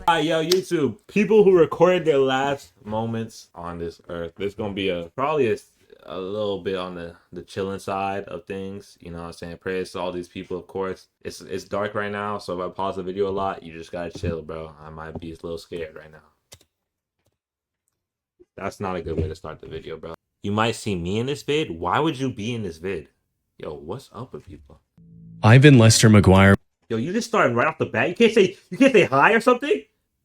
Yo, YouTube, people who recorded their last moments on this earth. There's gonna be probably a little bit on the chilling side of things. You know what I'm saying? Prayers to all these people, of course. It's dark right now, so if I pause the video a lot, you just gotta chill, bro. I might be a little scared right now. That's not a good way to start the video, bro. You might see me in this vid. Why would you be in this vid? Yo, what's up with people? Ivan Lester McGuire. Yo, you just started right off the bat. You can't say hi or something?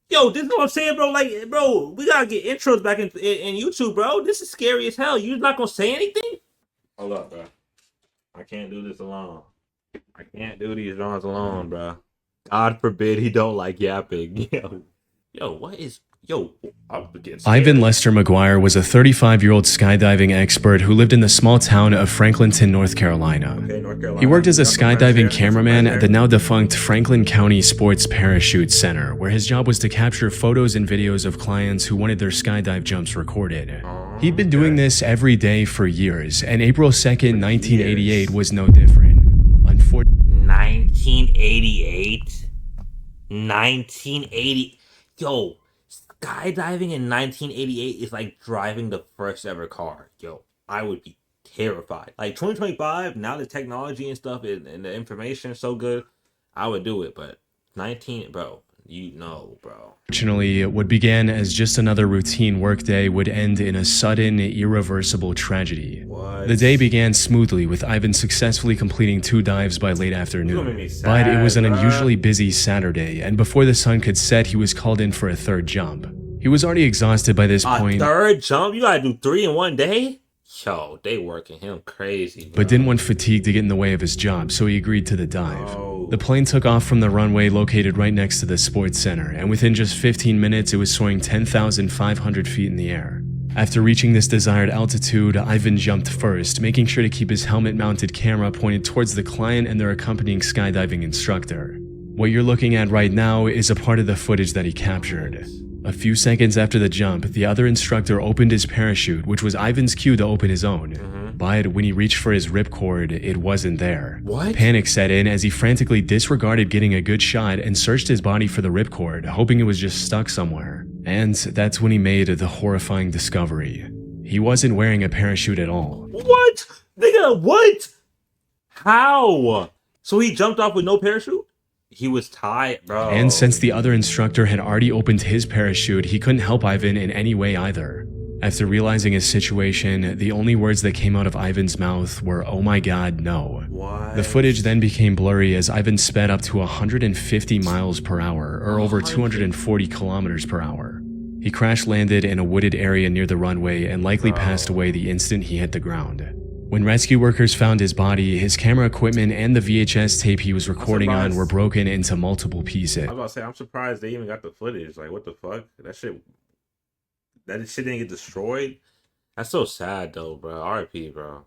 Yo, this is what I'm saying, bro. Like, bro, we gotta get intros back in YouTube, bro. This is scary as hell. You not gonna say anything? Hold up, bro. I can't do this alone. I can't do these drawings alone, bro. God forbid he don't like yapping. Yo, what is... Yo, I'm getting scared. Ivan Lester McGuire was a 35-year-old skydiving expert who lived in the small town of Franklinton, North Carolina. Okay, North Carolina. He worked as a skydiving cameraman at the now-defunct Franklin County Sports Parachute Center, where his job was to capture photos and videos of clients who wanted their skydive jumps recorded. He'd been doing this every day for years, and April 2nd, 1988 was no different. 1988? 1980? Yo, skydiving in 1988 is like driving the first ever car. Yo, I would be terrified. Like 2025, now the technology and stuff and the information is so good, I would do it. But 19, bro, you know, bro. Fortunately, what began as just another routine workday would end in a sudden, irreversible tragedy. What? The day began smoothly, with Ivan successfully completing 2 dives by late afternoon. But it was an unusually busy Saturday, and before the sun could set, he was called in for a 3rd jump. He was already exhausted by this point. A 3rd jump? You gotta do 3 in one day? Yo, they working him crazy, bro. But didn't want fatigue to get in the way of his job, so he agreed to the dive. The plane took off from the runway located right next to the sports center, and within just 15 minutes, it was soaring 10,500 feet in the air. After reaching this desired altitude, Ivan jumped first, making sure to keep his helmet-mounted camera pointed towards the client and their accompanying skydiving instructor. What you're looking at right now is a part of the footage that he captured. A few seconds after the jump, the other instructor opened his parachute, which was Ivan's cue to open his own. But when he reached for his ripcord, it wasn't there. What? Panic set in as he frantically disregarded getting a good shot and searched his body for the ripcord, hoping it was just stuck somewhere. And that's when he made the horrifying discovery. He wasn't wearing a parachute at all. What? Nigga, what? How? So he jumped off with no parachute? He was tied, bro. And since the other instructor had already opened his parachute, he couldn't help Ivan in any way either. After realizing his situation, the only words that came out of Ivan's mouth were, "Oh my god, no." What? The footage then became blurry as Ivan sped up to 150 miles per hour, or over 240 kilometers per hour. He crash-landed in a wooded area near the runway and likely passed away the instant he hit the ground. When rescue workers found his body, his camera equipment and the VHS tape he was recording on were broken into multiple pieces. I was about to say, I'm surprised they even got the footage. Like, what the fuck? That shit didn't get destroyed? That's so sad, though, bro. RIP, bro.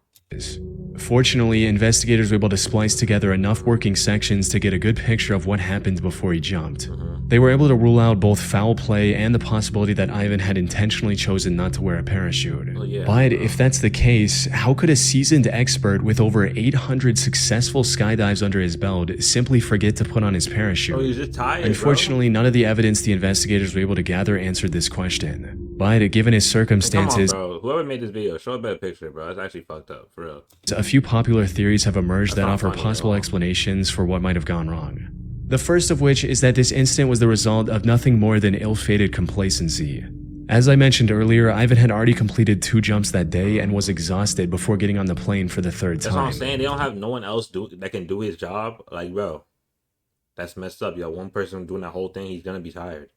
Fortunately, investigators were able to splice together enough working sections to get a good picture of what happened before he jumped. They were able to rule out both foul play and the possibility that Ivan had intentionally chosen not to wear a parachute. But if that's the case, how could a seasoned expert with over 800 successful skydives under his belt simply forget to put on his parachute? Oh, he's just tired, Unfortunately, none of the evidence the investigators were able to gather answered this question. But given his circumstances, come on, bro. Whoever made this video, show a better picture, bro. It's actually fucked up, for real. a few popular theories have emerged that offer funny at possible all. explanations for what might have gone wrong. The first of which is that this incident was the result of nothing more than ill-fated complacency. As I mentioned earlier, Ivan had already completed 2 jumps that day and was exhausted before getting on the plane for the 3rd time. That's what I'm saying. They don't have no one else that can do his job. Like, bro, that's messed up. Yo, one person doing that whole thing, he's gonna be tired.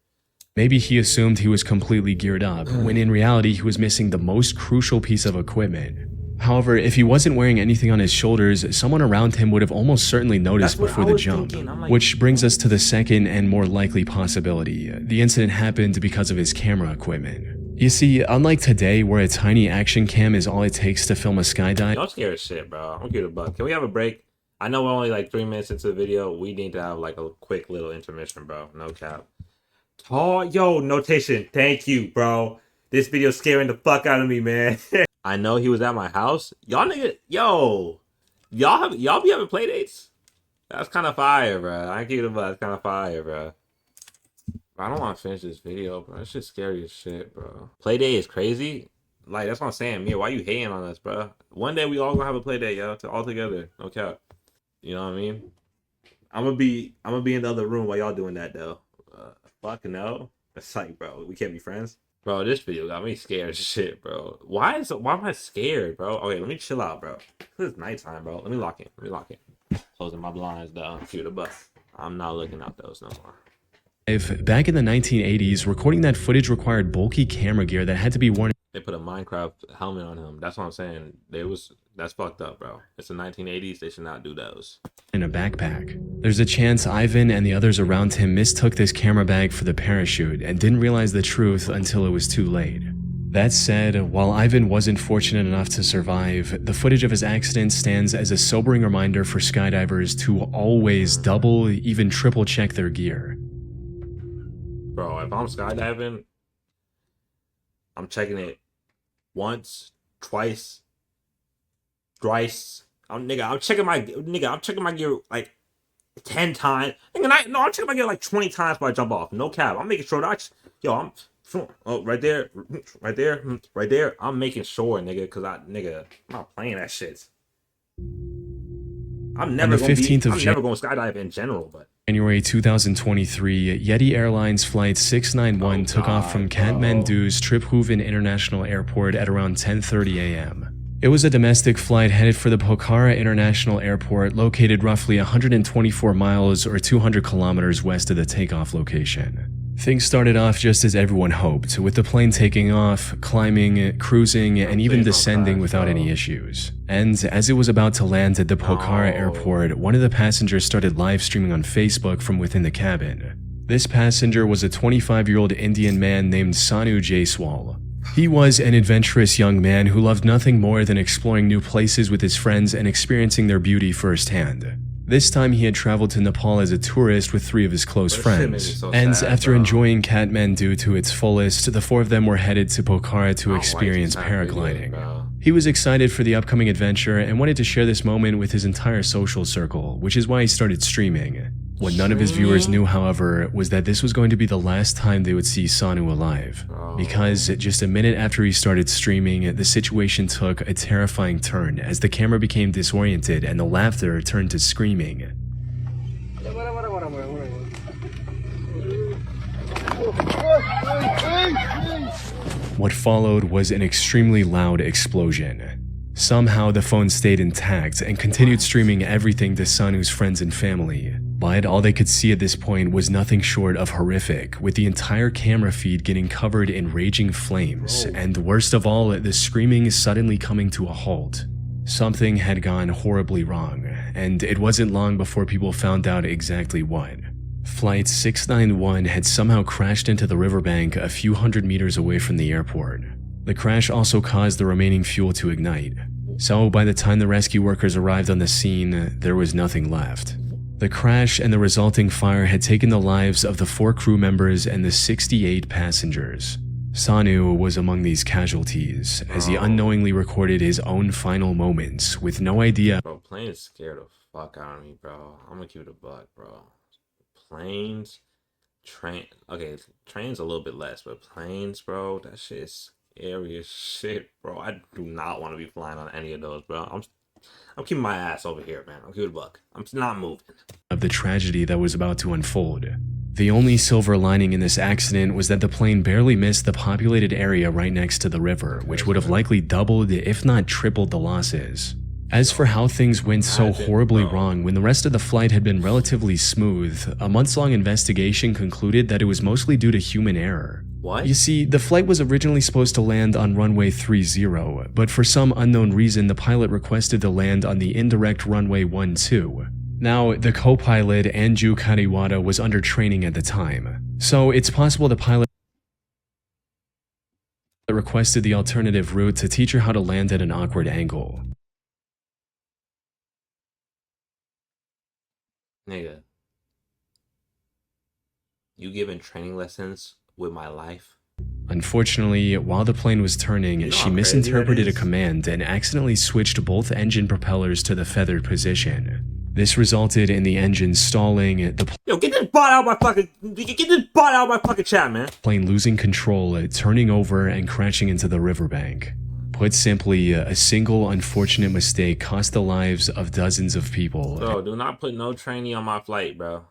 Maybe he assumed he was completely geared up, when in reality he was missing the most crucial piece of equipment. However, if he wasn't wearing anything on his shoulders, someone around him would have almost certainly noticed before the jump. Which brings us to the second and more likely possibility. The incident happened because of his camera equipment. You see, unlike today where a tiny action cam is all it takes to film a skydive, I'm scared as shit, bro. I'm scared of buck. Can we have a break? I know we're only like 3 minutes into the video. We need to have like a quick little intermission, bro. No cap. Yo, notation. Thank you, bro. This video's scaring the fuck out of me, man. I know he was at my house. Y'all nigga, yo. Y'all be having play dates? That's kind of fire, bro. I give it a butt. That's kind of fire, bro. I don't want to finish this video, bro. That shit's scary as shit, bro. Playday is crazy. Like, that's what I'm saying. Mia, why you hating on us, bro? One day we all gonna have a Playday, yo, all together. No cap. You know what I mean? I'm gonna be in the other room while y'all doing that though. Fuck no. It's like, bro, we can't be friends. Bro, this video got me scared as shit, bro. Why am I scared, bro? Okay, let me chill out, bro. It's nighttime, bro. Let me lock in. Closing my blinds down. Cue the bus. I'm not looking out those no more. If back in the 1980s, recording that footage required bulky camera gear that had to be worn. They put a Minecraft helmet on him. That's what I'm saying. That's fucked up, bro. It's the 1980s. They should not do those. In a backpack. There's a chance Ivan and the others around him mistook this camera bag for the parachute and didn't realize the truth until it was too late. That said, while Ivan wasn't fortunate enough to survive, the footage of his accident stands as a sobering reminder for skydivers to always double, even triple check their gear. Bro, if I'm skydiving, I'm checking it once, twice, thrice. I'm checking my gear like 10 times. I'm checking my gear like 20 times before I jump off. No cap. I'm making sure that right there. I'm making sure, nigga, because I'm not playing that shit. I'm never going to skydive in general, but January 2023, Yeti Airlines Flight 691 took off from Kathmandu's Tribhuvan International Airport at around 10:30 a.m. It was a domestic flight headed for the Pokhara International Airport, located roughly 124 miles or 200 kilometers west of the takeoff location. Things started off just as everyone hoped, with the plane taking off, climbing, cruising, and even descending without any issues. And as it was about to land at the Pokhara airport, one of the passengers started live streaming on Facebook from within the cabin. This passenger was a 25-year-old Indian man named Sanu Jaiswal. He was an adventurous young man who loved nothing more than exploring new places with his friends and experiencing their beauty firsthand. This time he had traveled to Nepal as a tourist with 3 of his close friends, and after enjoying Kathmandu to its fullest, the 4 of them were headed to Pokhara to experience paragliding. He was excited for the upcoming adventure and wanted to share this moment with his entire social circle, which is why he started streaming. What none of his viewers knew, however, was that this was going to be the last time they would see Sanu alive. Because just a minute after he started streaming, the situation took a terrifying turn as the camera became disoriented and the laughter turned to screaming. What followed was an extremely loud explosion. Somehow the phone stayed intact and continued streaming everything to Sanu's friends and family. But all they could see at this point was nothing short of horrific, with the entire camera feed getting covered in raging flames, and worst of all, the screaming suddenly coming to a halt. Something had gone horribly wrong, and it wasn't long before people found out exactly what. Flight 691 had somehow crashed into the riverbank a few hundred meters away from the airport. The crash also caused the remaining fuel to ignite. So by the time the rescue workers arrived on the scene, there was nothing left. The crash and the resulting fire had taken the lives of the 4 crew members and the 68 passengers. Sanu was among these casualties, as he unknowingly recorded his own final moments with no idea. Bro, planes scared the fuck out of me, bro. I'm gonna keep it a buck, bro. Planes, trains a little bit less, but planes, bro, that shit is scary as shit, bro. I do not want to be flying on any of those, bro. I'm keeping my ass over here, man. I'm keeping it a buck. I'm not moving. Of the tragedy that was about to unfold. The only silver lining in this accident was that the plane barely missed the populated area right next to the river, which would have likely doubled, if not tripled, the losses. As for how things went so horribly wrong when the rest of the flight had been relatively smooth, a months-long investigation concluded that it was mostly due to human error. What? You see, the flight was originally supposed to land on runway 30, but for some unknown reason the pilot requested to land on the indirect runway 12. Now, the co-pilot, Anju Kariwada, was under training at the time, so it's possible the pilot requested the alternative route to teach her how to land at an awkward angle. Nigga, you giving training lessons with my life? Unfortunately, while the plane was turning, she misinterpreted a command and accidentally switched both engine propellers to the feathered position. This resulted in the engine stalling, Yo, get this bot out of my fucking chat, man. plane losing control, turning over and crashing into the riverbank. Put simply, a single unfortunate mistake cost the lives of dozens of people. Bro, do not put no trainee on my flight, bro.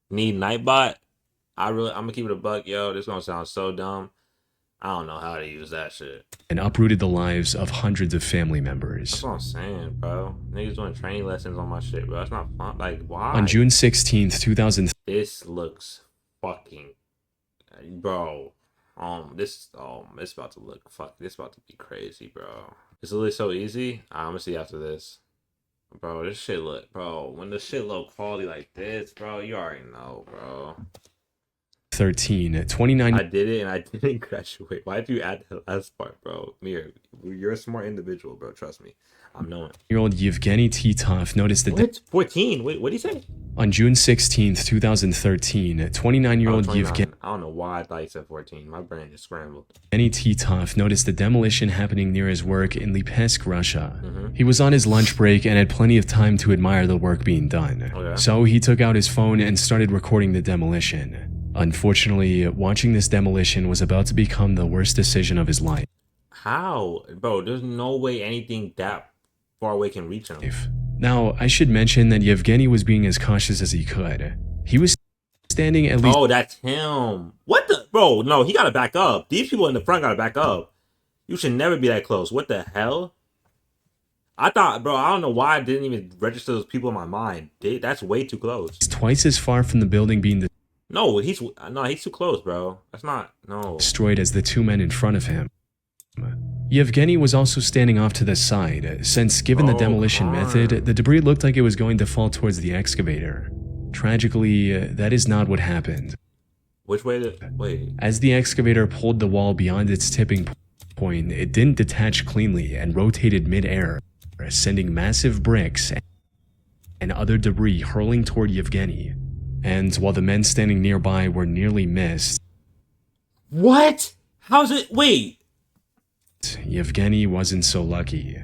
Need Nightbot? I'm gonna keep it a buck, yo. This gonna sound so dumb. I don't know how to use that shit. And uprooted the lives of hundreds of family members. That's what I'm saying, bro. Niggas doing training lessons on my shit, bro. That's not fun. Like, why? On June 16th, 2000. This looks fucking... Bro. It's about to look... This about to be crazy, bro. It's literally so easy. I'm gonna see after this. Bro, this shit look... Bro, when the shit low quality like this, bro, you already know, bro. 29. I did it and I didn't graduate. Why did you add the last part, bro? Mir, you're a smart individual, bro. Trust me. I'm knowing. Year-old Yevgeny Titov noticed that... What? 14? Wait, what did he say? On June 16th, 2013, 29-year-old Yevgeny... I don't know why I thought he said 14. My brain just scrambled. Titov noticed the demolition happening near his work in Lipetsk, Russia. He was on his lunch break and had plenty of time to admire the work being done. Okay. So he took out his phone and started recording the demolition. Unfortunately, watching this demolition was about to become the worst decision of his life. How? Bro, there's no way anything that far away can reach him. Now, I should mention that Yevgeny was being as cautious as he could. He was standing at least... Oh, that's him. What the... Bro, no, he gotta back up. These people in the front gotta back up. You should never be that close. What the hell? I thought, bro, I don't know why I didn't even register those people in my mind. That's way too close. Twice as far from the building being No, he's too close, bro. That's not... No. destroyed as the two men in front of him. Yevgeny was also standing off to the side, since given the demolition method, the debris looked like it was going to fall towards the excavator. Tragically, that is not what happened. Which way wait. As the excavator pulled the wall beyond its tipping point, it didn't detach cleanly and rotated mid-air, sending massive bricks and other debris hurling toward Yevgeny. And while the men standing nearby were nearly missed... What? How's it... Wait. Yevgeny wasn't so lucky.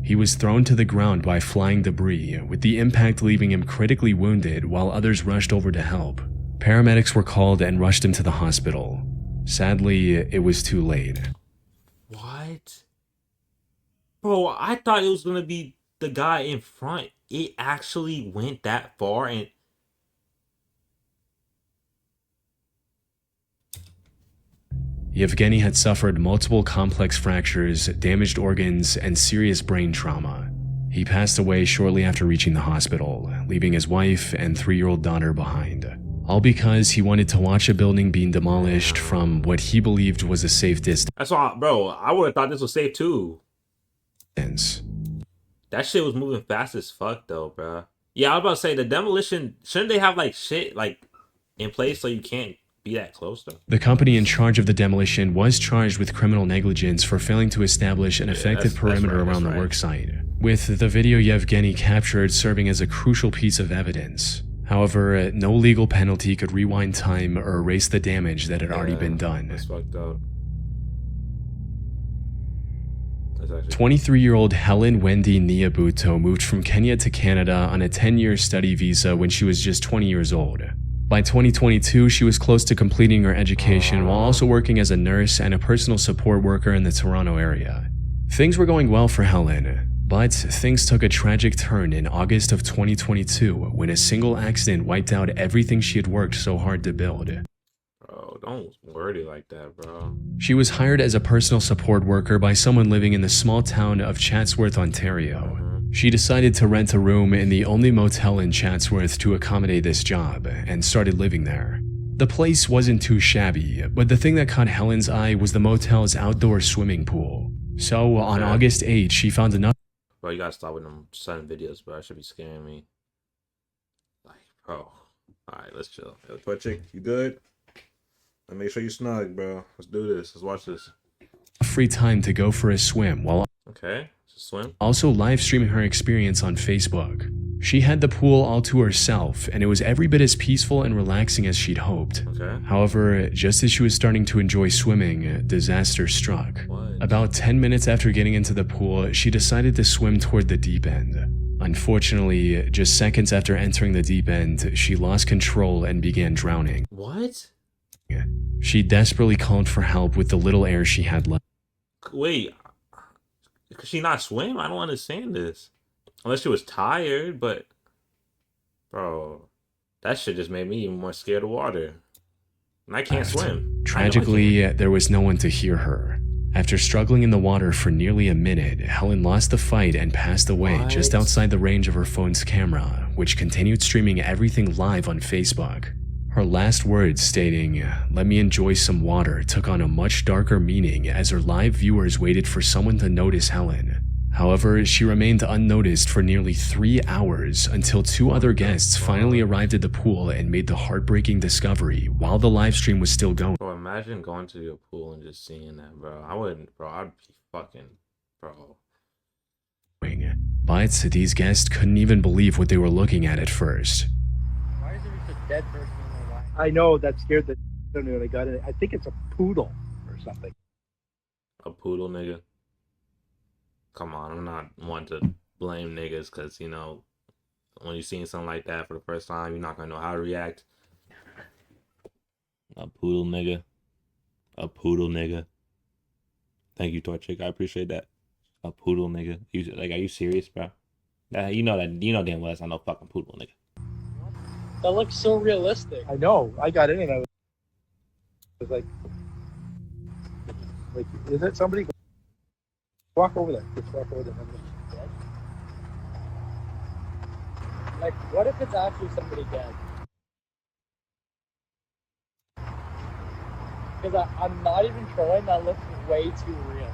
He was thrown to the ground by flying debris, with the impact leaving him critically wounded while others rushed over to help. Paramedics were called and rushed him to the hospital. Sadly, it was too late. What? Bro, I thought it was gonna be the guy in front. It actually went that far and... Yevgeny had suffered multiple complex fractures, damaged organs, and serious brain trauma. He passed away shortly after reaching the hospital, leaving his wife and 3-year-old daughter behind. All because he wanted to watch a building being demolished from what he believed was a safe distance. That's all, bro. I would have thought this was safe too. That shit was moving fast as fuck though, bro. Yeah, I was about to say the demolition, shouldn't they have like shit like in place so you can't be that close though? The company in charge of the demolition was charged with criminal negligence for failing to establish an effective perimeter around the worksite, with the video Yevgeny captured serving as a crucial piece of evidence. However, no legal penalty could rewind time or erase the damage that had already been done. That's fucked up. 23-year-old Helen Wendy Niabuto moved from Kenya to Canada on a 10-year study visa when she was just 20 years old. By 2022, she was close to completing her education while also working as a nurse and a personal support worker in the Toronto area. Things were going well for Helen, but things took a tragic turn in August of 2022 when a single accident wiped out everything she had worked so hard to build. Bro, don't word it like that, bro. She was hired as a personal support worker by someone living in the small town of Chatsworth, Ontario. She decided to rent a room in the only motel in Chatsworth to accommodate this job and started living there. The place wasn't too shabby, but the thing that caught Helen's eye was the motel's outdoor swimming pool. So on August 8th, she found enough. Bro, you gotta stop with them sudden videos, bro. That should be scaring me. Like, bro. Alright, let's chill. Yo, Twitch chick, you good? And make sure you snug, bro. Let's do this. Let's watch this. Free time to go for a swim while swim. Also live streaming her experience on Facebook. She had the pool all to herself, and it was every bit as peaceful and relaxing as she'd hoped. However, just as she was starting to enjoy swimming, disaster struck. What? About 10 minutes after getting into the pool, she decided to swim toward the deep end. Unfortunately, just seconds after entering the deep end, she lost control and began drowning. What? She desperately called for help with the little air she had left. Wait, could she not swim? I don't understand this. Unless she was tired, but bro, that shit just made me even more scared of water. And I can't swim. Tragically, there was no one to hear her. After struggling in the water for nearly a minute, Helen lost the fight and passed away just outside the range of her phone's camera, which continued streaming everything live on Facebook. Her last words stating, "Let me enjoy some water," took on a much darker meaning as her live viewers waited for someone to notice Helen. However, she remained unnoticed for nearly 3 hours until 2 other guests finally arrived at the pool and made the heartbreaking discovery while the live stream was still going. Bro, imagine going to your pool and just seeing that, bro. I wouldn't, bro. I'd be fucking, bro. But these guests couldn't even believe what they were looking at first. Why is there just a dead person in the line? I know that scared the I don't know, they got it. I think it's a poodle or something. A poodle, nigga. Come on, I'm not one to blame niggas because, you know, when you're seeing something like that for the first time, you're not going to know how to react. A poodle, nigga. A poodle, nigga. Thank you, Torchic. I appreciate that. A poodle, nigga. Are you serious, bro? You know damn well that's not no fucking poodle, nigga. That looks so realistic. I know. I got in and I was like, is it somebody? Walk over there. Just walk over there. Like, what if it's actually somebody dead? Because I'm not even trolling, that looks way too real.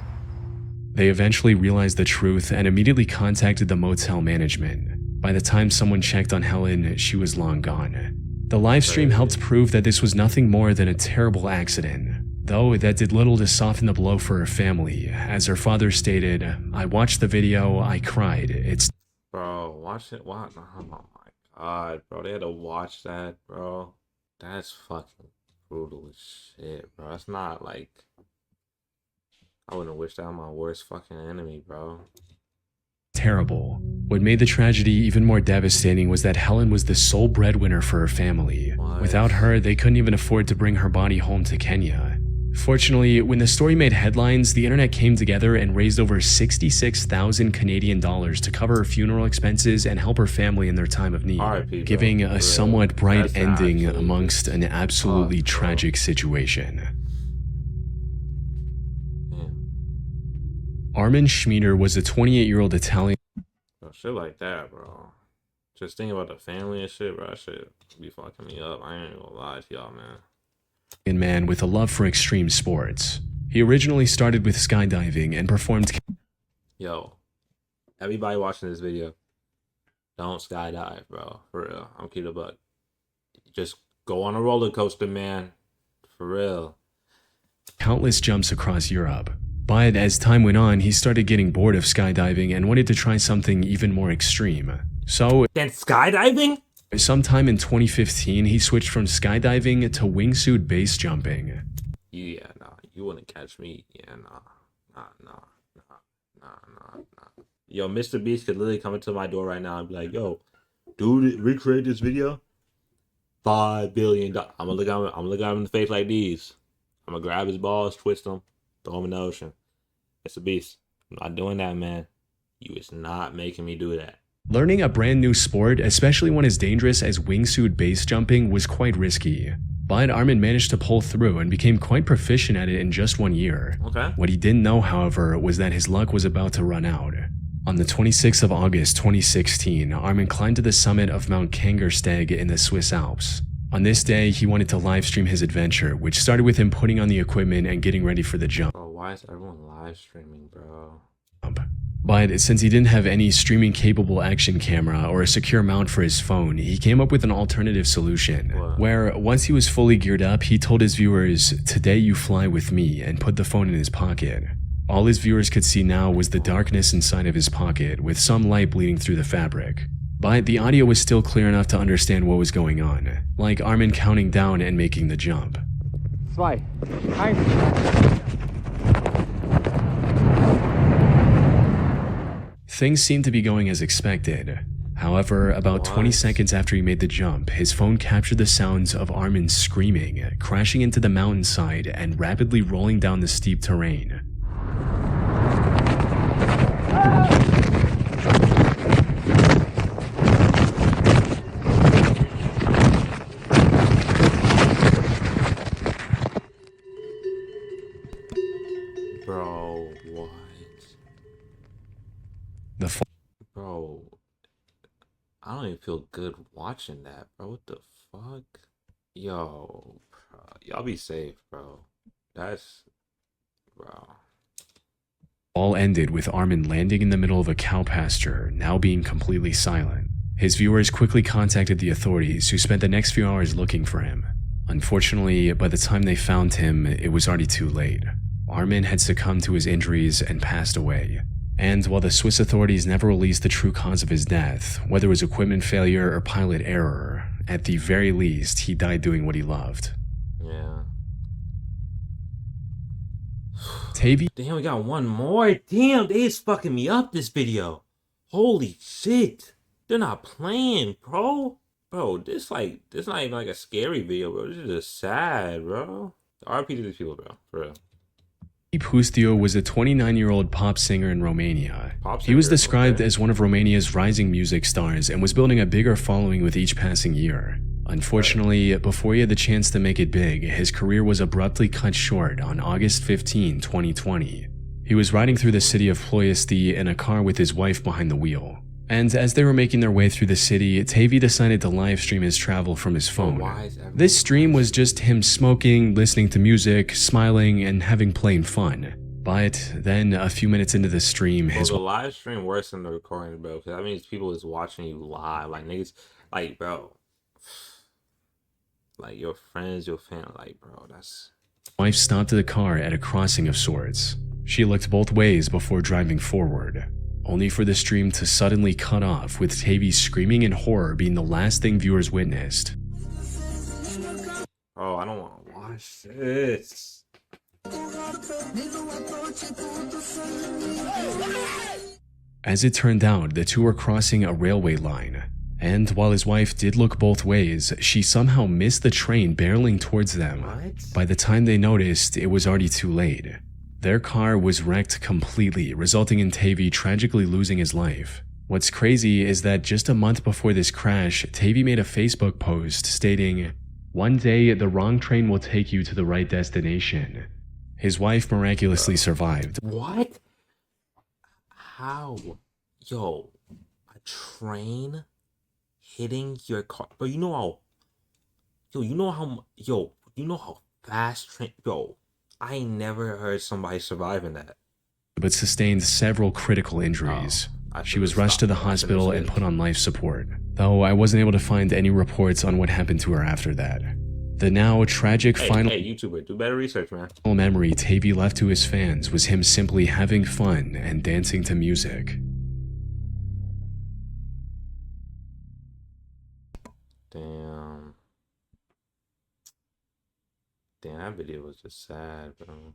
They eventually realized the truth and immediately contacted the motel management. By the time someone checked on Helen, she was long gone. The live stream helped prove that this was nothing more than a terrible accident, though that did little to soften the blow for her family. As her father stated, "I watched the video, I cried. It's..." Bro, watch it. What? Oh my god, bro. They had to watch that, bro. That's fucking brutal as shit, bro. That's not like... I wouldn't wish that on my worst fucking enemy, bro. Terrible. What made the tragedy even more devastating was that Helen was the sole breadwinner for her family. What? Without her, they couldn't even afford to bring her body home to Kenya. Fortunately, when the story made headlines, the internet came together and raised over 66,000 Canadian dollars to cover her funeral expenses and help her family in their time of need, RIP, giving a somewhat bright That's ending actually amongst an absolutely tragic situation. Armin Schmieder was a 28-year-old Italian Bro, shit like that, bro. Just thinking about the family and shit, bro. That shit be fucking me up. I ain't gonna lie to y'all, man. man with a love for extreme sports. He originally started with skydiving and performed... Yo, everybody watching this video, don't skydive, bro. For real. I'm keeping a buck. Just go on a roller coaster, man. For real. countless jumps across Europe. But as time went on, he started getting bored of skydiving and wanted to try something even more extreme. So, Then skydiving? sometime in 2015, he switched from skydiving to wingsuit base jumping. Yeah, nah. You wouldn't catch me. Yeah, nah. Yo, Mr. Beast could literally come into my door right now and be like, yo, dude, recreate this video. $5 billion. I'm gonna look at him in the face like these. I'm gonna grab his balls, twist them, throw him in the ocean. Mr. Beast, I'm not doing that, man. You is not making me do that. Learning a brand new sport, especially one as dangerous as wingsuit base jumping, was quite risky. But Armin managed to pull through and became quite proficient at it in just 1 year. Okay. What he didn't know, however, was that his luck was about to run out. On the 26th of August 2016, Armin climbed to the summit of Mount Kangersteg in the Swiss Alps. On this day, he wanted to livestream his adventure, which started with him putting on the equipment and getting ready for the jump. Bro, why is everyone live streaming, bro? But since he didn't have any streaming-capable action camera or a secure mount for his phone, he came up with an alternative solution, where once he was fully geared up, he told his viewers, "Today you fly with me," and put the phone in his pocket. All his viewers could see now was the darkness inside of his pocket, with some light bleeding through the fabric. But the audio was still clear enough to understand what was going on, like Armin counting down and making the jump. 2, 1. Things seemed to be going as expected. However, about 20 seconds after he made the jump, his phone captured the sounds of Armin screaming, crashing into the mountainside, and rapidly rolling down the steep terrain. Bro, what? Bro, I don't even feel good watching that, bro. What the fuck? Yo, bro, y'all be safe, bro. That's, bro. All ended with Armin landing in the middle of a cow pasture, now being completely silent. His viewers quickly contacted the authorities, who spent the next few hours looking for him. Unfortunately, by the time they found him, it was already too late. Armin had succumbed to his injuries and passed away. And while the Swiss authorities never released the true cause of his death, whether it was equipment failure or pilot error, at the very least, he died doing what he loved. Yeah. Tavy. Damn, we got one more. Damn, they is fucking me up this video. Holy shit. They're not playing, bro. Bro, this not even like a scary video, bro. This is just sad, bro. RP to these people, bro. For real. Pustio was a 29-year-old pop singer in Romania. He was described as one of Romania's rising music stars and was building a bigger following with each passing year. Unfortunately, before he had the chance to make it big, his career was abruptly cut short on August 15, 2020. He was riding through the city of Ploiesti in a car with his wife behind the wheel. And as they were making their way through the city, Tavy decided to live stream his travel from his phone. This stream was just him smoking, listening to music, smiling, and having plain fun. But then, a few minutes into the stream, the live stream worse than the recording, bro. Because that means people is watching you live. Like, niggas, like, bro. Like, your friends, your family, like, bro, that's... Wife stopped the car at a crossing of sorts. She looked both ways before driving forward, only for the stream to suddenly cut off, with Tavy screaming in horror being the last thing viewers witnessed. Oh, I don't want to watch this. As it turned out, the two were crossing a railway line, and while his wife did look both ways, she somehow missed the train barreling towards them. What? By the time they noticed, it was already too late. Their car was wrecked completely, resulting in Tavy tragically losing his life. What's crazy is that just a month before this crash, Tavy made a Facebook post stating, "One day, the wrong train will take you to the right destination." His wife miraculously survived. What? How? Yo, a train hitting your car? But you know how... Yo, you know how fast train... Yo, I never heard somebody surviving that. But sustained several critical injuries. She was rushed to the hospital and put on life support, though I wasn't able to find any reports on what happened to her after that. The now tragic final YouTuber, do better research, man. Memory Tavy left to his fans was him simply having fun and dancing to music. Damn, that video was just sad, bro.